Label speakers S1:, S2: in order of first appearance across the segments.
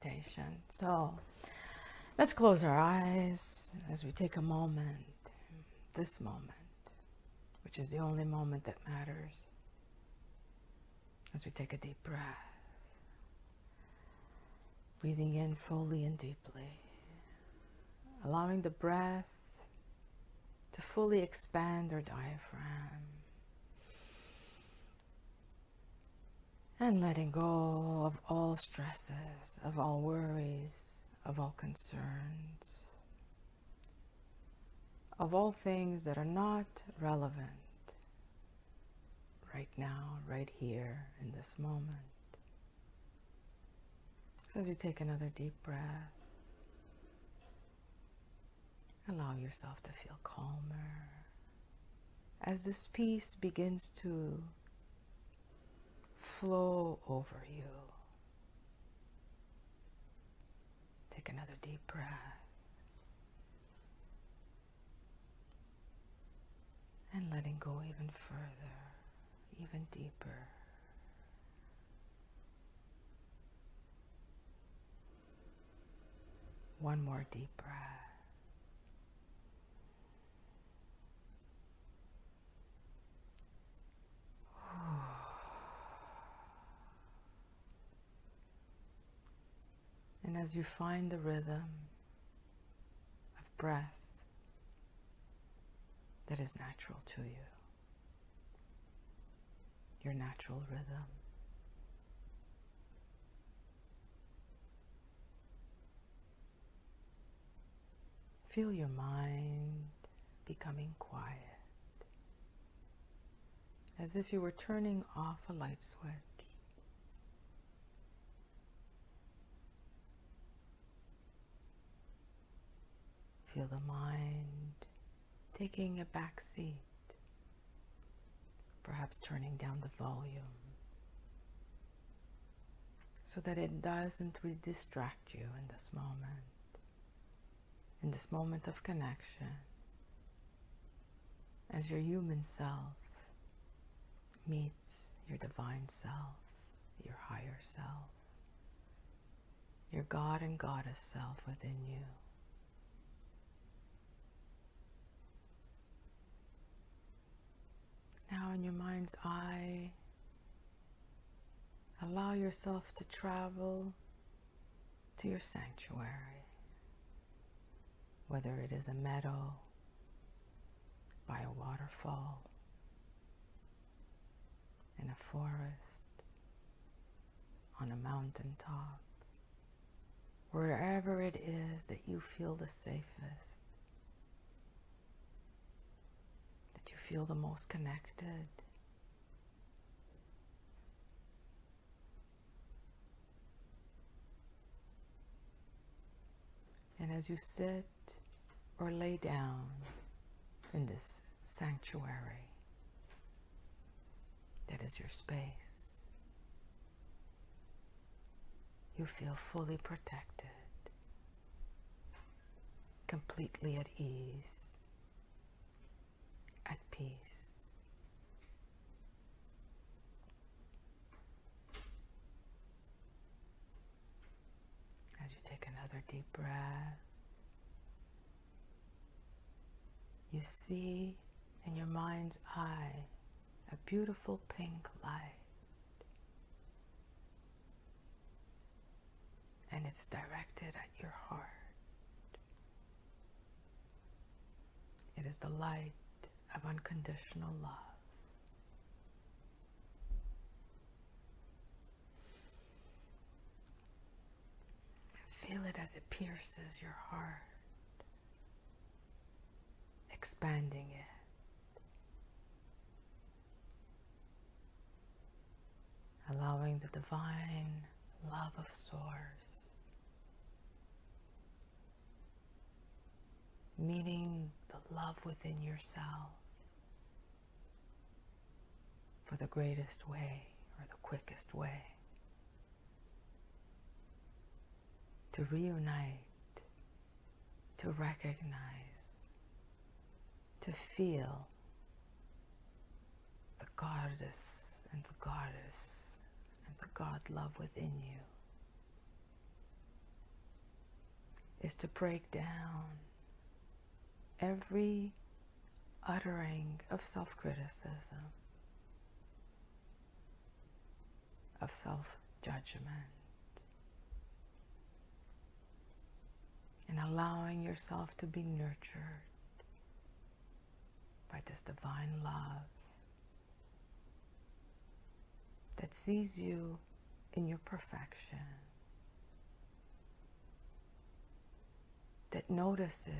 S1: meditation. So let's close our eyes as we take a moment, this moment, which is the only moment that matters, as we take a deep breath, breathing in fully and deeply, allowing the breath to fully expand our diaphragm, and letting go of all stresses, of all worries, of all concerns, of all things that are not relevant right now, right here, in this moment. So as you take another deep breath, allow yourself to feel calmer as this peace begins to flow over you. Take another deep breath and letting go even further, even deeper. One more deep breath. And as you find the rhythm of breath that is natural to you, your natural rhythm, feel your mind becoming quiet, as if you were turning off a light switch. Feel the mind taking a back seat, perhaps turning down the volume so that it doesn't distract you in this moment of connection, as your human self meets your divine self, your higher self, your God and Goddess self within you. Now, in your mind's eye, allow yourself to travel to your sanctuary, whether it is a meadow, by a waterfall, in a forest, on a mountaintop, wherever it is that you feel the safest, you feel the most connected. And as you sit or lay down in this sanctuary that is your space, you feel fully protected, completely at ease, at peace. As you take another deep breath, you see in your mind's eye a beautiful pink light, and it's directed at your heart. It is the light of unconditional love. Feel it as it pierces your heart, expanding it, allowing the divine love of Source, meeting the love within yourself for the greatest way or the quickest way to reunite, to recognize, to feel the goddess and the goddess and the God love within you. is to break down every uttering of self-criticism, of self-judgment, and allowing yourself to be nurtured by this divine love that sees you in your perfection, that notices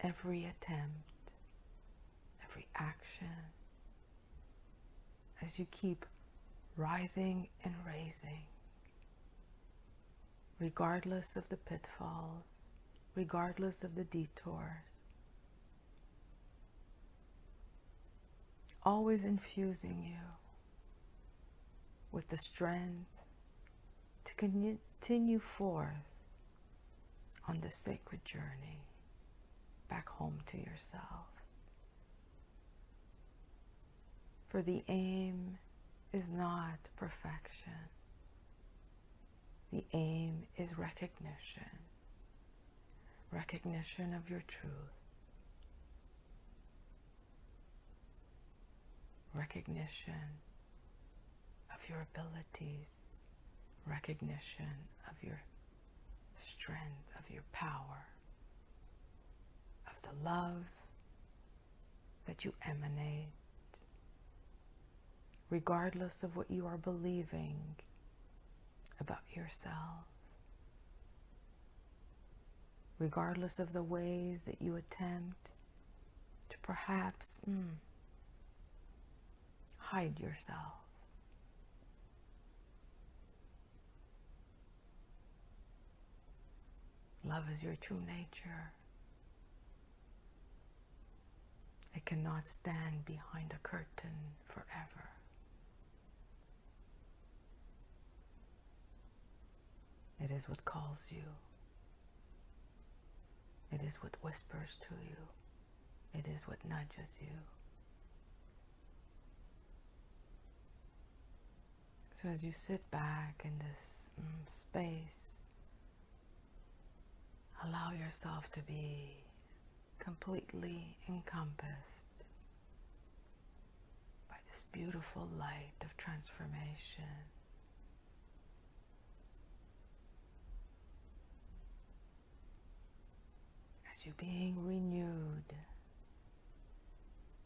S1: every attempt, every action, as you keep rising and raising, regardless of the pitfalls, regardless of the detours, always infusing you with the strength to continue forth on this sacred journey back home to yourself. For the aim is not perfection. The aim is recognition. Recognition of your truth. Recognition of your abilities. Recognition of your strength, of your power, of the love that you emanate, regardless of what you are believing about yourself, regardless of the ways that you attempt to perhaps hide yourself. Love is your true nature. It cannot stand behind a curtain forever. It is what calls you. It is what whispers to you. It is what nudges you. So as you sit back in this space, allow yourself to be completely encompassed by this beautiful light of transformation. As you're being renewed,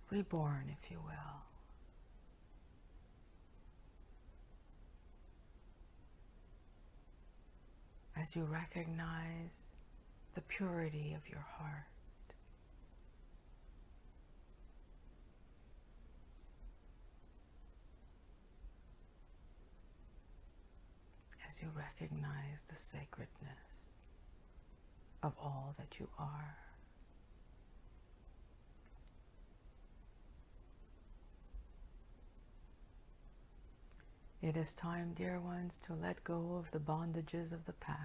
S1: reborn, if you will. As you recognize the purity of your heart. As you recognize the sacredness of all that you are. It is time, dear ones, to let go of the bondages of the past.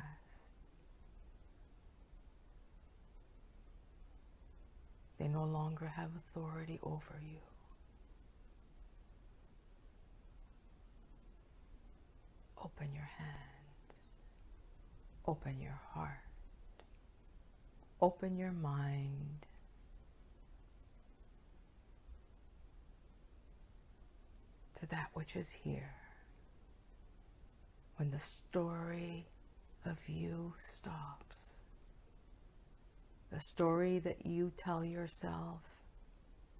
S1: They no longer have authority over you. Open your hands. Open your heart. Open your mind. To that which is here. When the story of you stops. The story that you tell yourself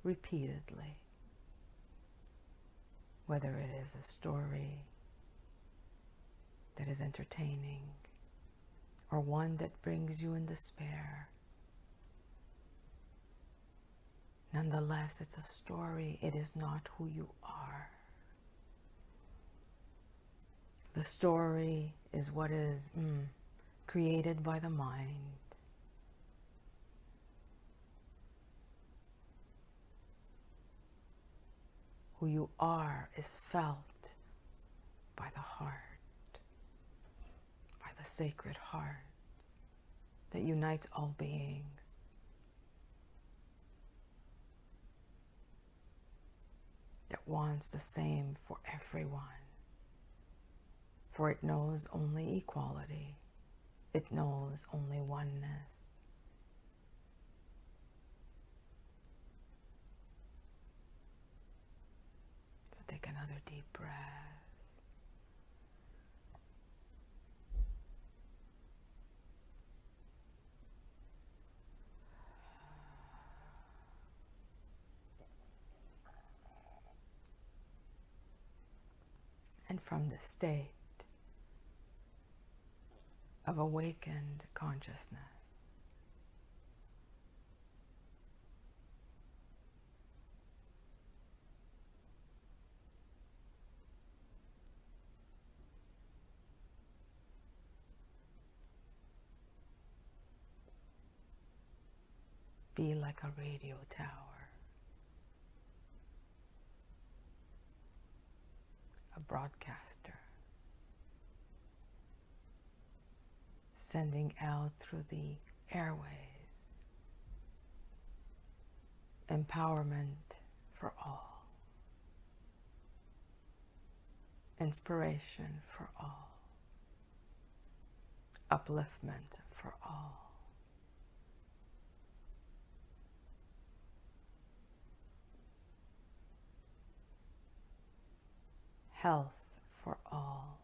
S1: repeatedly. Whether it is a story that is entertaining or one that brings you in despair. Nonetheless, it's a story. It is not who you are. The story is what is created by the mind. Who you are is felt by the heart, by the sacred heart that unites all beings. That wants the same for everyone. for it knows only equality. It knows only oneness. So take another deep breath. And from the state of awakened consciousness, be like a radio tower, a broadcaster, sending out through the airways empowerment for all, inspiration for all, upliftment for all. Health for all,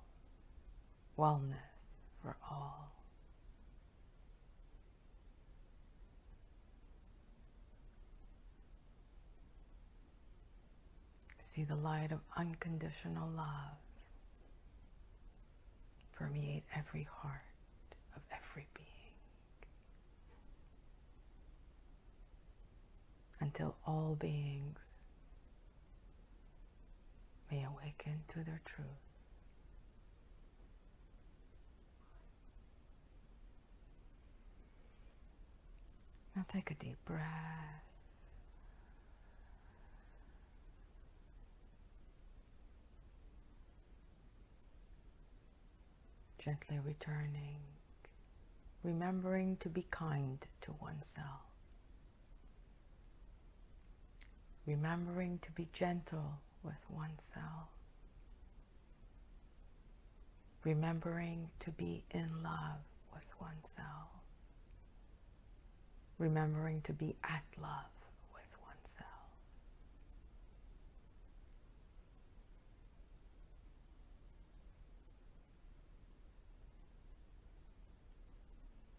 S1: wellness for all. See the light of unconditional love permeate every heart of every being until all beings may awaken to their truth. Now take a deep breath. Gently returning, remembering to be kind to oneself. Remembering to be gentle with oneself. Remembering to be in love with oneself. Remembering to be at love with oneself.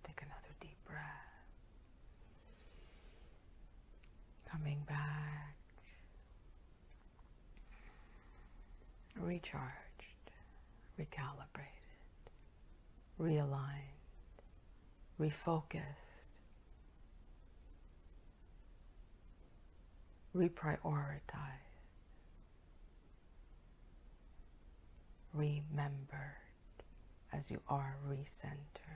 S1: Take another deep breath. Coming back. Recharged, recalibrated, realigned, refocused, reprioritized, remembered as you are recentered.